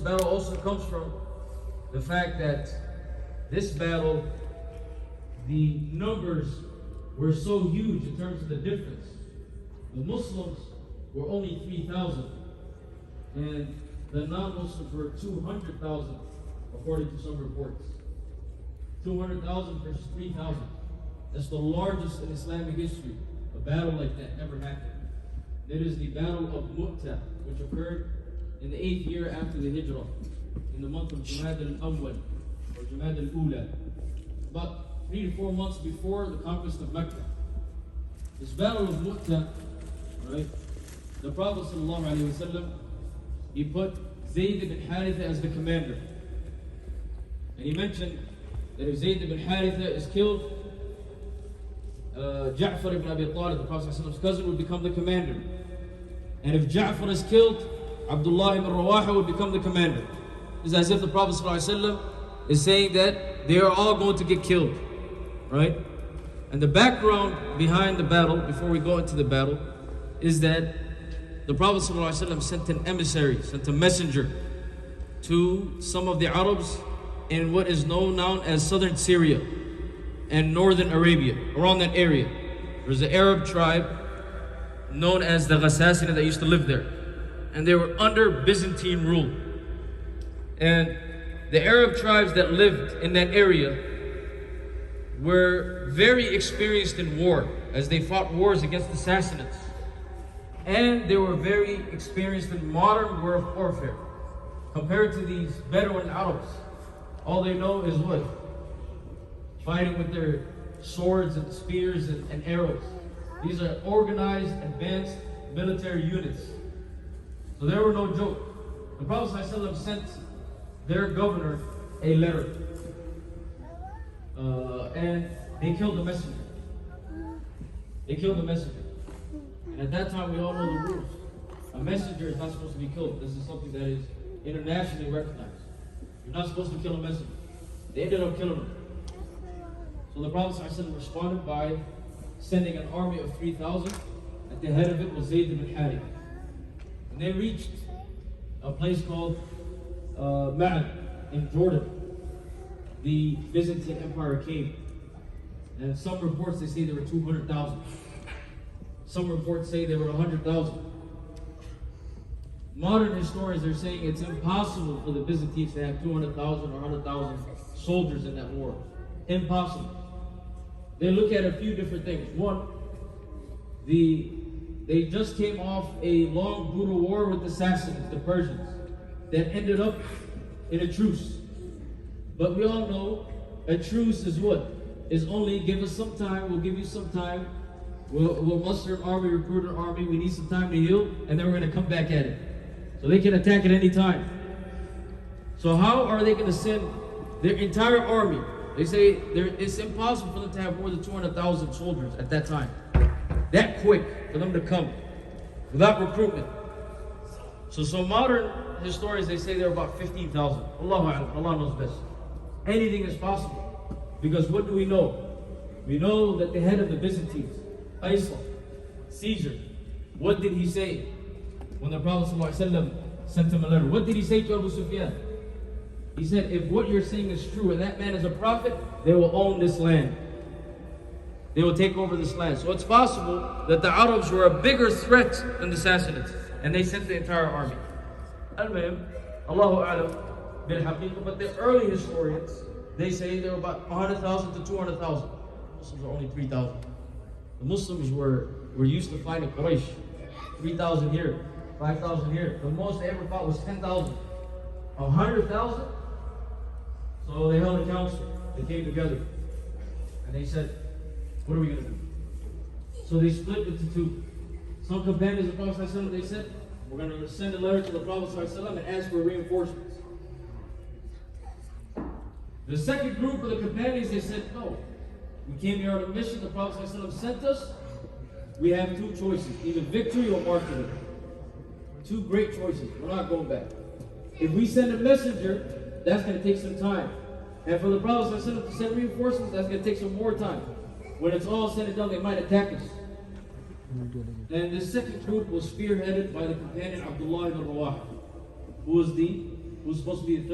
battle also comes from the fact that this battle, the numbers were so huge in terms of the difference. The Muslims were only 3,000, and the non-Muslims were 200,000, according to some reports. 200,000 versus 3,000. That's the largest in Islamic history. A battle like that never happened. It is the Battle of Mu'tah, which occurred in the 8th year after the Hijrah, in the month of Jumad al-Awwal, or Jumad al-Ula, about 3 to 4 months before the conquest of Mecca. This Battle of Mu'tah, right? The Prophet ﷺ, he put Zayd ibn Haritha as the commander. And he mentioned that if Zayd ibn Haritha is killed, Ja'far ibn Abi Talib, the Prophet's cousin, would become the commander. And if Ja'far is killed, Abdullah ibn Rawaha would become the commander. It's as if the Prophet ﷺ is saying that they are all going to get killed, right? And the background behind the battle, before we go into the battle, is that the Prophet ﷺ sent an emissary, sent a messenger to some of the Arabs in what is known now as southern Syria and northern Arabia, around that area. There's an Arab tribe known as the Ghassasina that used to live there. And they were under Byzantine rule. And the Arab tribes that lived in that area were very experienced in war, as they fought wars against the Sassanids. And they were very experienced in modern warfare. Compared to these Bedouin Arabs, all they know is what? Fighting with their swords and spears and arrows. These are organized, advanced military units. So they were no joke. The Prophet ﷺ sent their governor a letter. And they killed the messenger. They killed the messenger. And at that time, we all know the rules. A messenger is not supposed to be killed. This is something that is internationally recognized. You're not supposed to kill a messenger. They ended up killing him. So the Prophet ﷺ responded by sending an army of 3,000. At the head of it was Zayd ibn Harith. And they reached a place called Ma'ad in Jordan. The Byzantine Empire came. And some reports, they say there were 200,000. Some reports say there were 100,000. Modern historians are saying it's impossible for the Byzantines to have 200,000 or 100,000 soldiers in that war. Impossible. They look at a few different things. One, they just came off a long, brutal war with the Sassanids, the Persians, that ended up in a truce. But we all know a truce is what? Is only give us some time, we'll give you some time, we'll muster an army, recruit an army, we need some time to heal, and then we're going to come back at it. So they can attack at any time. So how are they going to send their entire army? They say it's impossible for them to have more than 200,000 soldiers at that time. That quick for them to come without recruitment. So modern historians, they say there are about 15,000. Allah knows best. Anything is possible. Because what do we know? We know that the head of the Byzantines, Islam, Caesar, what did he say when the Prophet ﷺ sent him a letter? What did he say to Abu Sufyan? He said, if what you're saying is true and that man is a prophet, they will own this land. They will take over this land. So it's possible that the Arabs were a bigger threat than the Sassanids. And they sent the entire army. Al-Mahim, Allahu A'lam bil Haqiqah. But the early historians, they say there were about 100,000 to 200,000. Muslims are only 3,000. The Muslims were used to fighting Quraysh. 3,000 here, 5,000 here. The most they ever fought was 10,000. 100,000? So they held a council. They came together. And they said, what are we going to do? So they split into two. Some companions of the Prophet ﷺ, they said, we're going to send a letter to the Prophet ﷺ and ask for reinforcements. The second group of the companions, they said, no. We came here on a mission. The Prophet ﷺ sent us. We have two choices, either victory or martyrdom. Two great choices. We're not going back. If we send a messenger, that's going to take some time. And for the Prophet ﷺ to send reinforcements, that's going to take some more time. When it's all said and done, they might attack us. And the second group was spearheaded by the companion Abdullah ibn Rawaha, who was the who's supposed to be the third